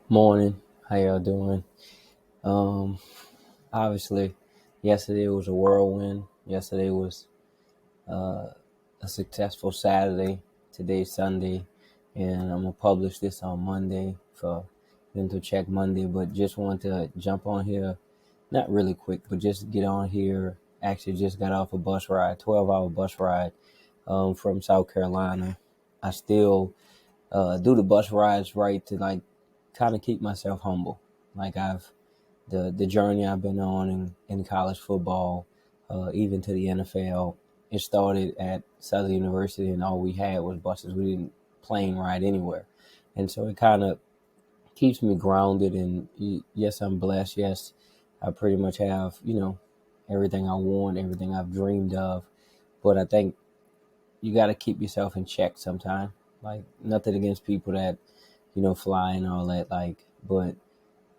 Morning. How y'all doing? Um, Obviously, yesterday was a whirlwind. Yesterday was uh, a successful Saturday. Today's Sunday, and I'm gonna publish this on Monday for them to check Monday. But just wanted to jump on here, not really quick, but just get on here. Actually, just got off a bus ride, 12-hour bus ride from South Carolina. I still do the bus rides right to like kind of keep myself humble. Like the journey I've been on in college football, even to the NFL. It started at Southern University, and all we had was buses. We didn't plane ride anywhere, and so it kind of keeps me grounded. And yes, I'm blessed. Yes, I pretty much have everything I want, everything I've dreamed of. But I think you got to keep yourself in check sometime. Like nothing against people that fly and all that. Like, but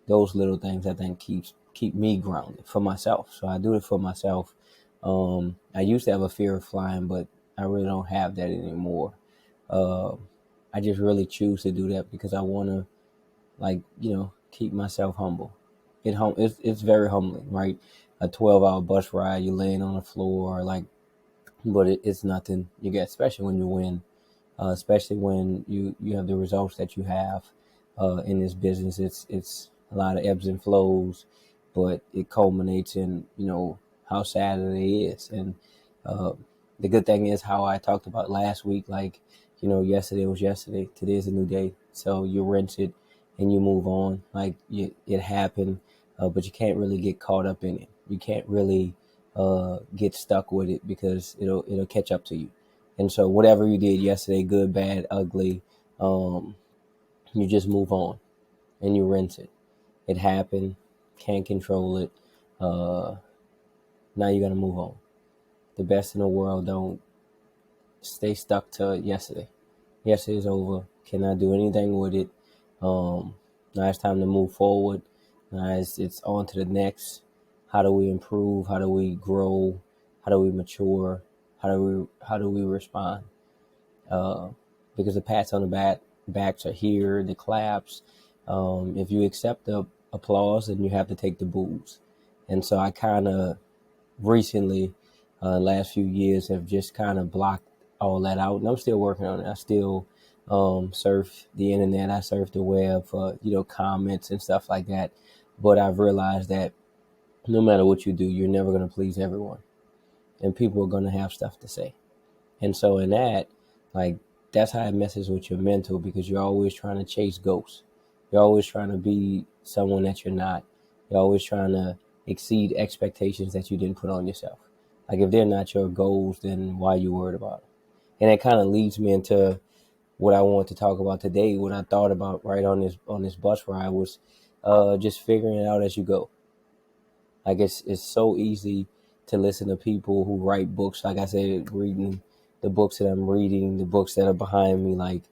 those little things I think keep me grounded for myself. So I do it for myself. I used to have a fear of flying, but I really don't have that anymore. Uh, I just really choose to do that because I want to, like, keep myself humble. It's very humbling, right? A 12-hour bus ride, you're laying on the floor, like, but it's nothing. You get, especially when you win, especially when you have the results that you have in this business. It's a lot of ebbs and flows, but it culminates in how Saturday is. And uh, the good thing is how I talked about last week. Like yesterday was yesterday. Today's a new day. So you rinse it and you move on. Like it happened, but you can't really get caught up in it. You can't really get stuck with it because it'll catch up to you. And so whatever you did yesterday, good, bad, ugly, um, you just move on and you rinse it. It happened, can't control it. Uh, Now you got to move on. The best in the world don't stay stuck to yesterday. Yesterday's over. Cannot do anything with it. Now it's time to move forward. Now it's on to the next. How do we improve? How do we grow? How do we mature? How do we respond? uh, because the pats on the backs are here, the claps. If you accept the applause, then you have to take the boos. And so I kind of recently, last few years, have just kind of blocked all that out. And I'm still working on it. I still surf the internet. I surf the web for comments and stuff like that. But I've realized that no matter what you do, you're never going to please everyone, and people are going to have stuff to say. And so in that, like that's how it messes with your mental because you're always trying to chase ghosts. You're always trying to be someone that you're not. You're always trying to exceed expectations that you didn't put on yourself. Like if they're not your goals, then why are you worried about it? And it kind of leads me into what I want to talk about today. What I thought about right on this bus ride was just figuring it out as you go. Like it's so easy to listen to people who write books. Like I said, reading the books that I'm reading, the books that are behind me, like,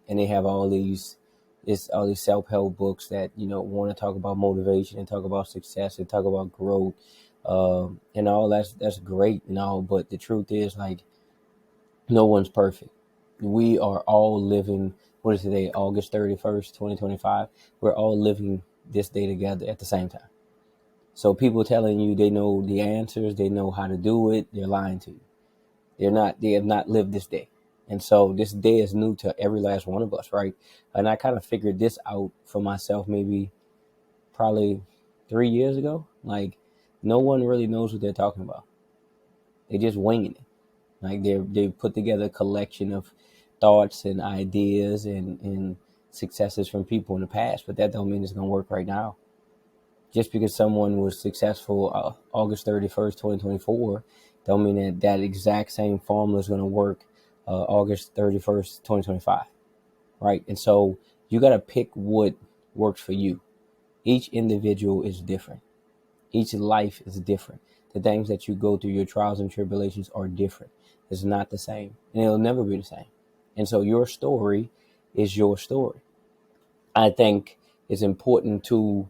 and they have all these self help books that want to talk about motivation and talk about success and talk about growth, and all that's great and all. But the truth is, like, no one's perfect. We are all living. What is today? August 31st, 2025. We're all living this day together at the same time. So people telling you they know the answers, they know how to do it, they're lying to you. They have not lived this day. And so this day is new to every last one of us, right? And I kind of figured this out for myself maybe probably 3 years ago. Like no one really knows what they're talking about. They just winging it. Like they put together a collection of thoughts and ideas and successes from people in the past, but that don't mean it's gonna work right now. Just because someone was successful August 31st, 2024, don't mean that that exact same formula is going to work August 31st, 2025, right? And so you got to pick what works for you. Each individual is different. Each life is different. The things that you go through, your trials and tribulations are different. It's not the same, and it'll never be the same. And so your story is your story. I think it's important to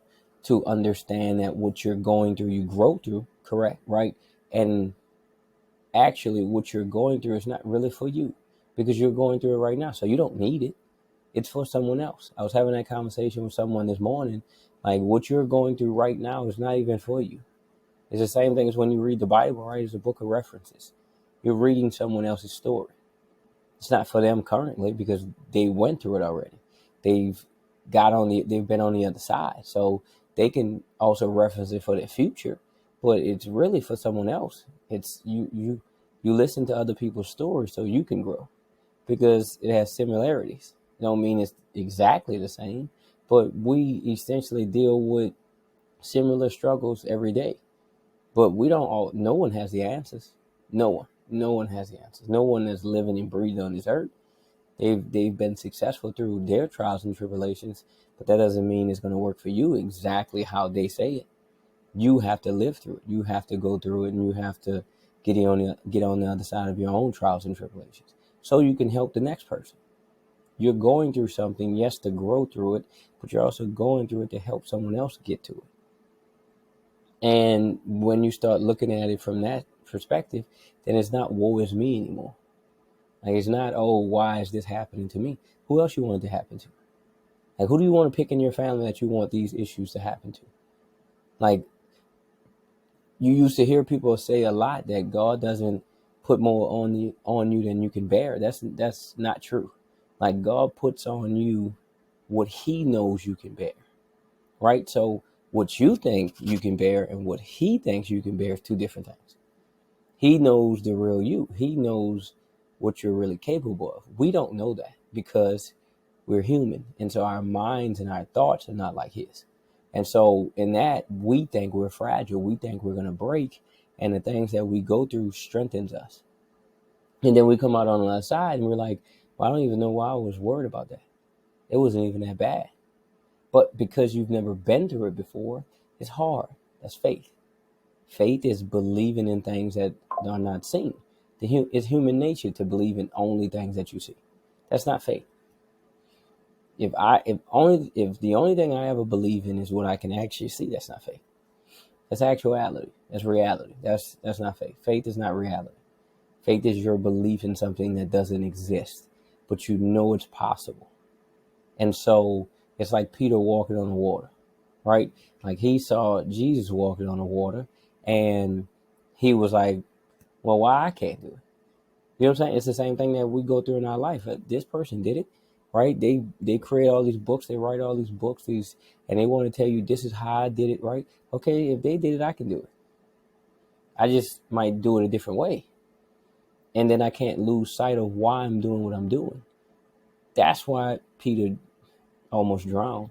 understand that what you're going through, you grow through, correct, right? And actually, what you're going through is not really for you because you're going through it right now, so you don't need it. It's for someone else. I was having that conversation with someone this morning. Like, what you're going through right now is not even for you. It's the same thing as when you read the Bible, right? It's a book of references. You're reading someone else's story. It's not for them currently because they went through it already. They've they've been on the other side. So they can also reference it for their future, but it's really for someone else. It's you listen to other people's stories so you can grow because it has similarities. It don't mean it's exactly the same, but we essentially deal with similar struggles every day. But we don't all. No one has the answers. No one. No one has the answers. No one that's living and breathing on this earth. They've been successful through their trials and tribulations, but that doesn't mean it's going to work for you exactly how they say it. You have to live through it. You have to go through it, and you have to get on the other side of your own trials and tribulations, so you can help the next person. You're going through something, yes, to grow through it, but you're also going through it to help someone else get to it. And when you start looking at it from that perspective, then it's not woe is me anymore. Like, it's not, oh, why is this happening to me? Who else you want it to happen to? Like, who do you want to pick in your family that you want these issues to happen to? Like, you used to hear people say a lot that God doesn't put more on you than you can bear. That's not true. Like, God puts on you what he knows you can bear. Right? So what you think you can bear and what he thinks you can bear is two different things. He knows the real you. He knows what you're really capable of. We don't know that because we're human. And so our minds and our thoughts are not like his. And so in that, we think we're fragile. We think we're going to break. And the things that we go through strengthens us. And then we come out on the other side and we're like, well, I don't even know why I was worried about that. It wasn't even that bad. But because you've never been through it before, it's hard. That's faith. Faith is believing in things that are not seen. It's human nature to believe in only things that you see. That's not faith. If the only thing I ever believe in is what I can actually see, that's not faith. That's actuality. That's reality. That's not faith. Faith is not reality. Faith is your belief in something that doesn't exist, but you know it's possible. And so it's like Peter walking on the water, right? Like, he saw Jesus walking on the water and he was like, well, why I can't do it? You know what I'm saying? It's the same thing that we go through in our life. This person did it, right? They create all these books, they write all these books, and they want to tell you this is how I did it, right? Okay, if they did it, I can do it. I just might do it a different way. And then I can't lose sight of why I'm doing what I'm doing. That's why Peter almost drowned.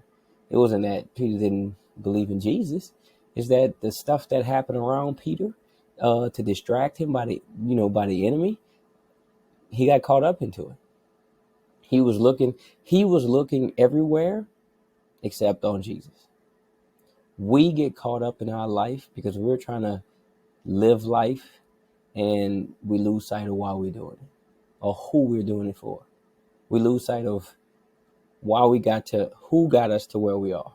It wasn't that Peter didn't believe in Jesus. It's that the stuff that happened around Peter to distract him by the enemy, he got caught up into it. He was looking everywhere except on Jesus. We get caught up in our life because we're trying to live life and we lose sight of why we're doing it or who we're doing it for. We lose sight of who got us to where we are.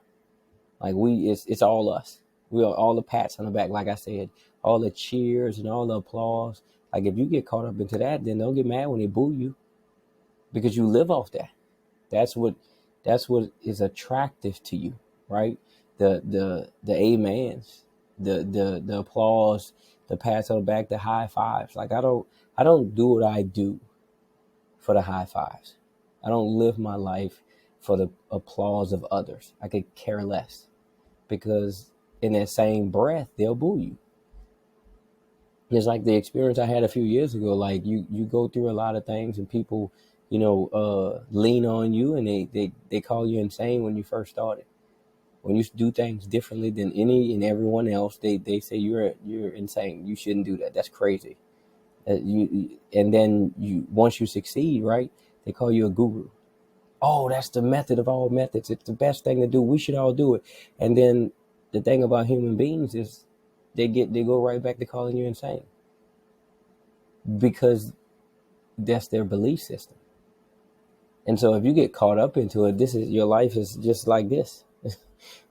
Like, it's all us. We are all the pats on the back, like I said, all the cheers and all the applause. Like, if you get caught up into that, then don't get mad when they boo you because you live off that. That's what is attractive to you, right? The amens, the applause, the pats on the back, the high fives. Like, I don't do what I do for the high fives. I don't live my life for the applause of others. I could care less because in that same breath, they'll boo you. It's like the experience I had a few years ago. Like, you go through a lot of things and people, lean on you and they call you insane when you first started. When you do things differently than any and everyone else, they say you're insane. You shouldn't do that. That's crazy. And then once you succeed, right? They call you a guru. Oh, that's the method of all methods. It's the best thing to do. We should all do it. And then the thing about human beings is they go right back to calling you insane because that's their belief system. And so if you get caught up into it, your life is just like this.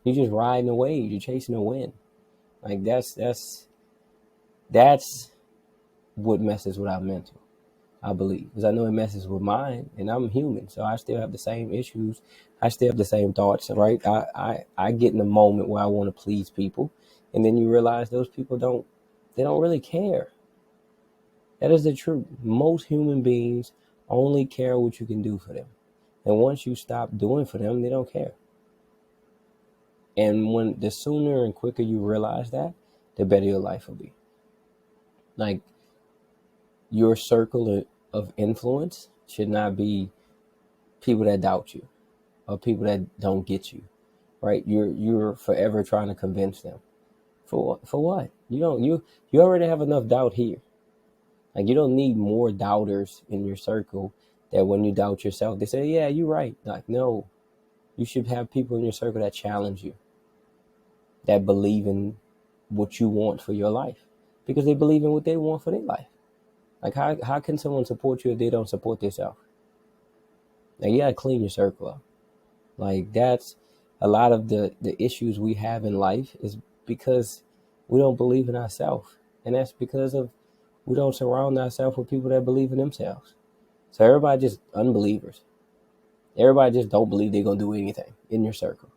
You're just riding a wave. You're chasing the wind. Like, that's what messes with our mental. I believe, because I know it messes with mine, and I'm human, so I still have the same issues. I still have the same thoughts, right? I get in a moment where I want to please people, and then you realize those people they don't really care. That is the truth. Most human beings only care what you can do for them, and once you stop doing for them, they don't care. And when the sooner and quicker you realize that, the better your life will be. Like, your circle of influence should not be people that doubt you or people that don't get you, right? You're forever trying to convince them. For what? You already have enough doubt here. Like, you don't need more doubters in your circle that when you doubt yourself, they say, yeah, you're right. Like, no, you should have people in your circle that challenge you, that believe in what you want for your life because they believe in what they want for their life. Like, how can someone support you if they don't support themselves? Like, you gotta clean your circle up. Like, that's a lot of the issues we have in life is because we don't believe in ourselves. And that's because of we don't surround ourselves with people that believe in themselves. So everybody just unbelievers. Everybody just don't believe they're gonna do anything in your circle.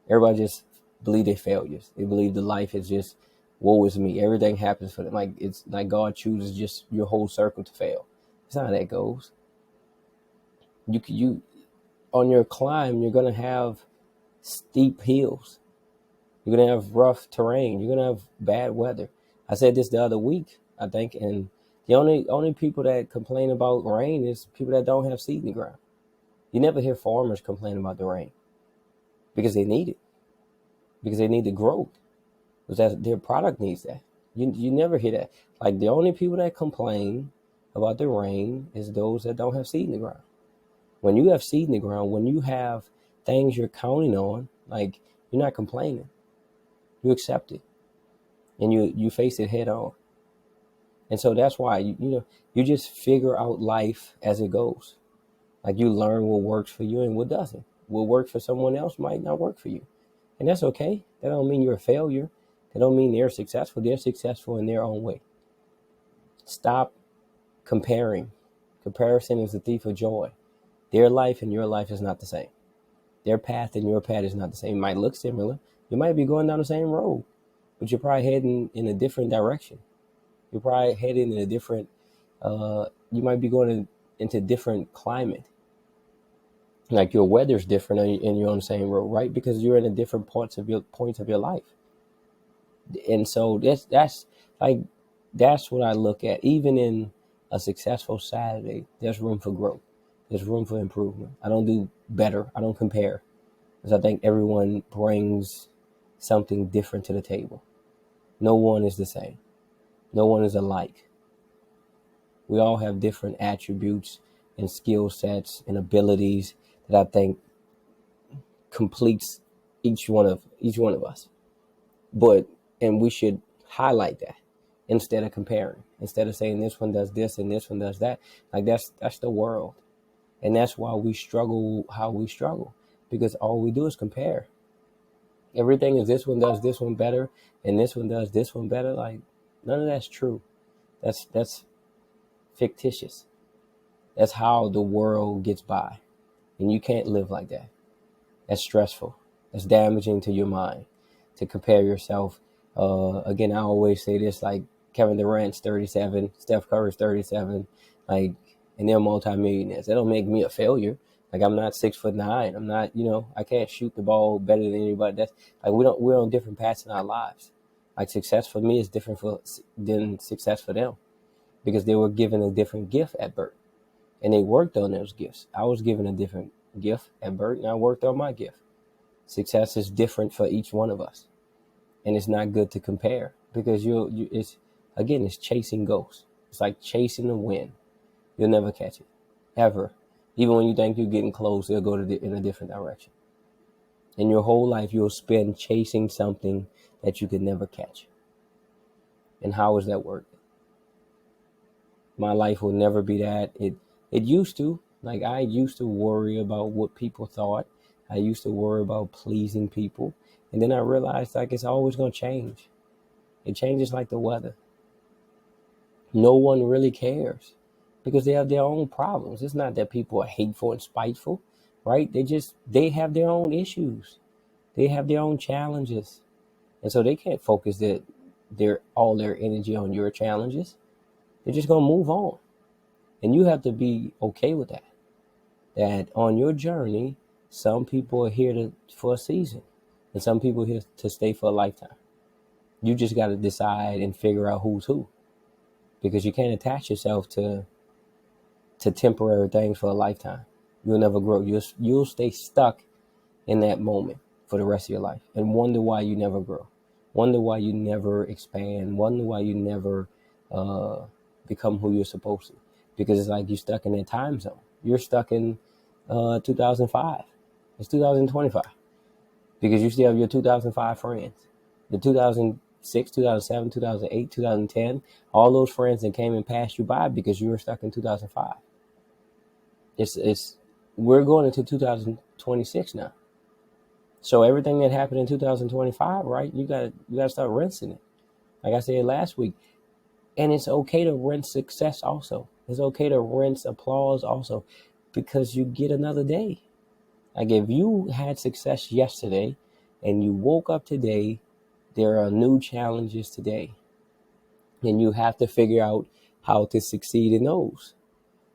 Everybody just believe they failures. They believe the life is just woe is me. Everything happens for them. Like, it's like God chooses just your whole circle to fail. It's not how that goes. You on your climb, you're gonna have steep hills. You're gonna have rough terrain. You're gonna have bad weather. I said this the other week, I think, and the only people that complain about rain is people that don't have seed in the ground. You never hear farmers complain about the rain because they need it, because they need the growth, because their product needs that. You never hear that. Like, the only people that complain about the rain is those that don't have seed in the ground. When you have seed in the ground, when you have things you're counting on, like, you're not complaining. You accept it and you face it head on. And so that's why you just figure out life as it goes. Like, you learn what works for you and what doesn't. What works for someone else might not work for you. And that's okay. That don't mean you're a failure. That don't mean they're successful. They're successful in their own way. Stop comparing. Comparison is the thief of joy. Their life and your life is not the same. Their path and your path is not the same. It might look similar. You might be going down the same road, but you're probably heading in a different direction. You're probably heading in a different, you might be into different climate. Like, your weather's different and you're on the same road, right? Because you're in a different points of your life. And so that's like, that's what I look at. Even in a successful Saturday, there's room for growth. There's room for improvement. I don't do better. I don't compare, because I think everyone brings something different to the table. No one is the same. No one is alike. We all have different attributes and skill sets and abilities that I think completes each one of us. But and we should highlight that instead of comparing, instead of saying this one does this and this one does that. Like, that's the world. And that's why we struggle how we struggle, because all we do is compare. Everything is this one does this one better and this one does this one better. Like, none of that's true. That's fictitious. That's how the world gets by. And you can't live like that. That's stressful. That's damaging to your mind to compare yourself. Again, I always say this, like, Kevin Durant's 37, Steph Curry's 37, like, and they're multimillionaires. That don't make me a failure. Like, I'm not 6'9". I'm not, I can't shoot the ball better than anybody. That's like, we're on different paths in our lives. Like, success for me is different than success for them, because they were given a different gift at birth and they worked on those gifts. I was given a different gift at birth and I worked on my gift. Success is different for each one of us, and it's not good to compare, because it's chasing ghosts. It's like chasing the wind. You'll never catch it, ever. Even when you think you're getting close, it'll go in a different direction. In your whole life, you'll spend chasing something that you could never catch. And how is that worth it? My life will never be that. It used to. Like, I used to worry about what people thought. I used to worry about pleasing people. And then I realized, like, it's always going to change. It changes like the weather. No one really cares. because they have their own problems. It's not that people are hateful and spiteful, right? They have their own issues. They have their own challenges. And so they can't focus all their energy on your challenges. They're just gonna move on. And you have to be okay with that. That on your journey, some people are here for a season, and some people are here to stay for a lifetime. You just got to decide and figure out who's who, because you can't attach yourself to temporary things for a lifetime. You'll never grow. You'll stay stuck in that moment for the rest of your life and wonder why you never grow, wonder why you never expand, wonder why you never become who you're supposed to. Because it's like you're stuck in that time zone. You're stuck in 2005. It's 2025 because you still have your 2005 friends, the 2006, 2007, 2008, 2010, all those friends that came and passed you by because you were stuck in 2005. We're going into 2026 now. So everything that happened in 2025, right? You got to start rinsing it. Like I said last week, and it's okay to rinse success also. It's okay to rinse applause also, because you get another day. Like if you had success yesterday and you woke up today, there are new challenges today. And you have to figure out how to succeed in those.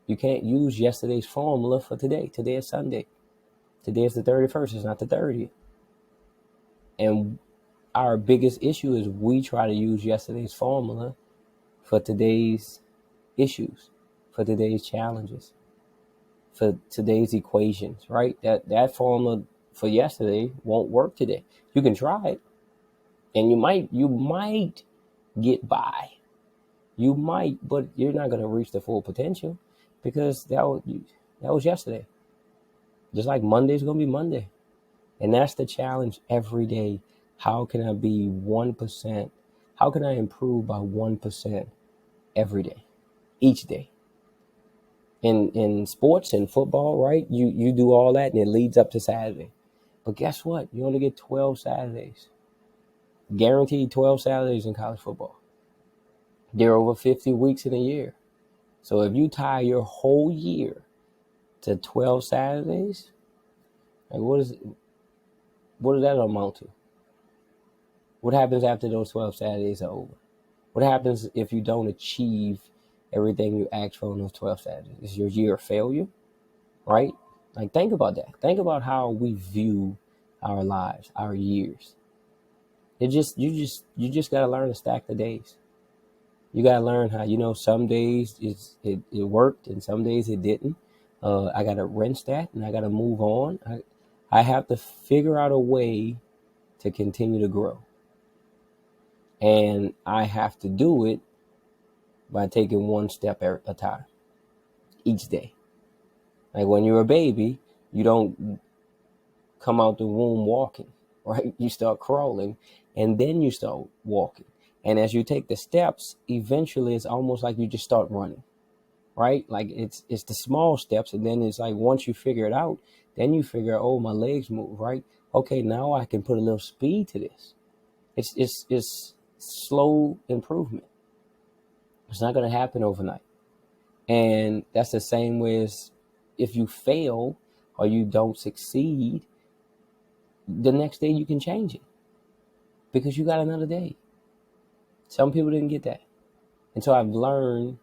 You can't use yesterday's formula for today. Today is Sunday. Today is the 31st. It's not the 30th. And our biggest issue is we try to use yesterday's formula for today's issues, for today's challenges, for today's equations, right? That formula for yesterday won't work today. You can try it, and you might get by. You might, but you're not going to reach the full potential because that was yesterday. Just like Monday's going to be Monday. And that's the challenge every day. How can I be 1%? How can I improve by 1% every day, each day? In sports and football, right? You do all that and it leads up to Saturday. But guess what? You only get 12 Saturdays. Guaranteed 12 Saturdays in college football. There are over 50 weeks in a year. So if you tie your whole year to 12 Saturdays, like what does that amount to? What happens after those 12 Saturdays are over? What happens if you don't achieve everything you asked for on those 12 Saturdays? Is your year a failure? Right? Like think about that. Think about how we view our lives, our years. You just gotta learn to stack the days. You gotta learn how, some days it worked and some days it didn't. I gotta rinse that and I gotta move on. I have to figure out a way to continue to grow. And I have to do it by taking one step at a time each day. Like when you're a baby, you don't come out the womb walking, right? You start crawling and then you start walking. And as you take the steps, eventually it's almost like you just start running, right? Like it's the small steps. And then it's like once you figure it out, then you figure out, oh, my legs move, right? Okay, now I can put a little speed to this. It's slow improvement. It's not going to happen overnight. And that's the same way as if you fail or you don't succeed, the next day you can change it because you got another day. Some people didn't get that. And so I've learned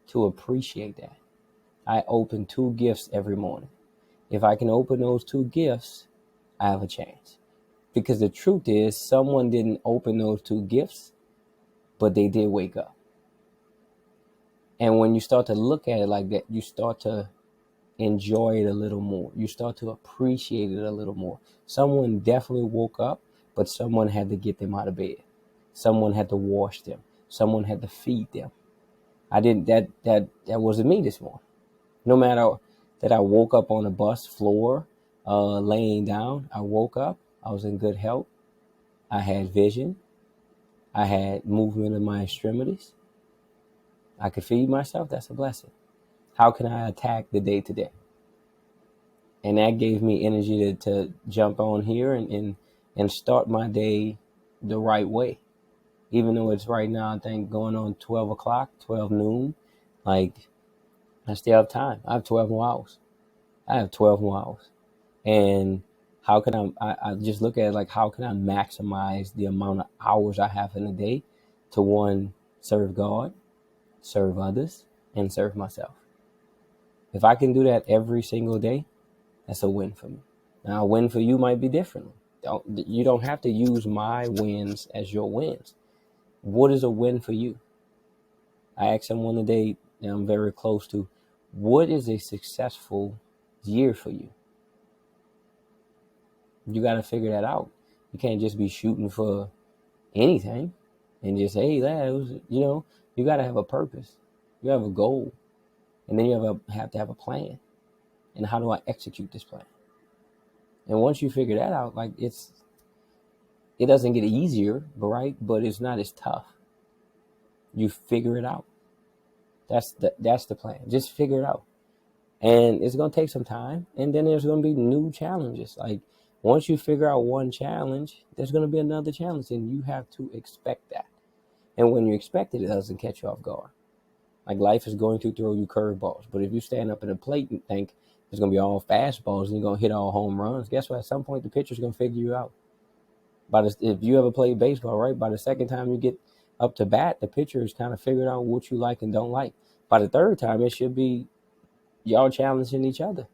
to appreciate that. I open 2 gifts every morning. If I can open those 2 gifts, I have a chance. Because the truth is, someone didn't open those 2 gifts, but they did wake up. And when you start to look at it like that, you start to enjoy it a little more. You start to appreciate it a little more. Someone definitely woke up, but someone had to get them out of bed. Someone had to wash them. Someone had to feed them. That wasn't me this morning. No matter that I woke up on a bus floor, laying down, I woke up. I was in good health. I had vision. I had movement in my extremities. I could feed myself. That's a blessing. How can I attack the day today? And that gave me energy to jump on here and start my day the right way. Even though it's right now, I think going on 12 o'clock, 12 noon, like I still have time. I have 12 more hours. I have 12 more hours. And how can I just look at it like, how can I maximize the amount of hours I have in a day to one, serve God, serve others, and serve myself. If I can do that every single day, that's a win for me. Now, a win for you might be different. You don't have to use my wins as your wins. What is a win for you? I asked someone today that I'm very close to, what is a successful year for you? You got to figure that out. You can't just be shooting for anything and just, hey, that was, you got to have a purpose. You have a goal, and then you have to have a plan. And how do I execute this plan? And once you figure that out, like it doesn't get easier, but it's not as tough. You figure it out. That's the plan. Just figure it out. And it's going to take some time, and then there's going to be new challenges. Like, once you figure out one challenge, there's going to be another challenge, and you have to expect that. And when you expect it, it doesn't catch you off guard. Like, life is going to throw you curveballs, but if you stand up at a plate and think it's going to be all fastballs and you're going to hit all home runs, guess what? At some point, the pitcher's going to figure you out. If you ever played baseball, right, by the second time you get up to bat, the pitcher has kind of figured out what you like and don't like. By the third time, it should be y'all challenging each other.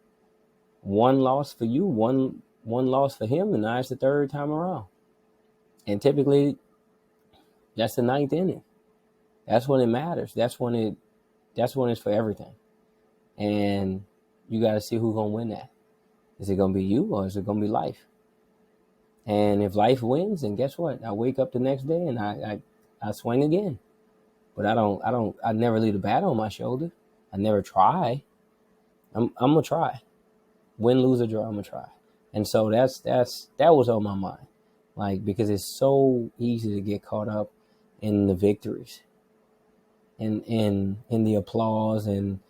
One loss for you, one loss for him, and now it's the third time around. And typically, that's the ninth inning. That's when it matters. That's when it's for everything. And you got to see who's gonna win that. Is it gonna be you, or is it gonna be life? And if life wins, then guess what? I wake up the next day and I swing again. But I never leave the bat on my shoulder. I never try. I'm gonna try. Win, lose, or draw, I'm gonna try. And so that was on my mind. Like, because it's so easy to get caught up in the victories and in the applause and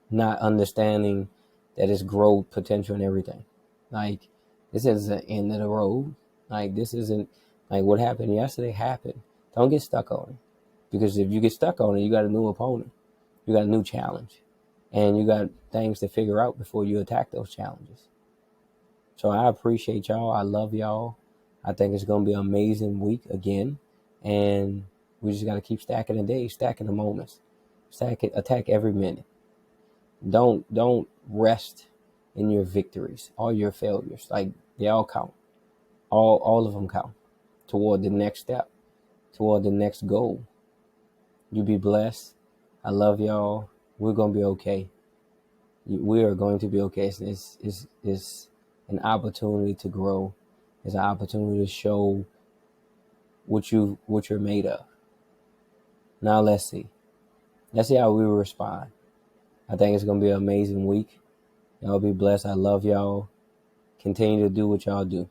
not understanding that it's growth potential and everything. Like, this isn't the end of the road. Like, this isn't, like, what happened yesterday happened. Don't get stuck on it. Because if you get stuck on it, you got a new opponent. You got a new challenge. And you got things to figure out before you attack those challenges. So I appreciate y'all. I love y'all. I think it's going to be an amazing week again. And we just got to keep stacking the days, stacking the moments. Attack every minute. Don't rest in your victories, all your failures. Like, they all count. All of them count toward the next step, toward the next goal. You be blessed. I love y'all. We're going to be okay. We are going to be okay. It's an opportunity to grow. It's an opportunity to show what you're made of. Now let's see. Let's see how we respond. I think it's going to be an amazing week. Y'all be blessed. I love y'all. Continue to do what y'all do.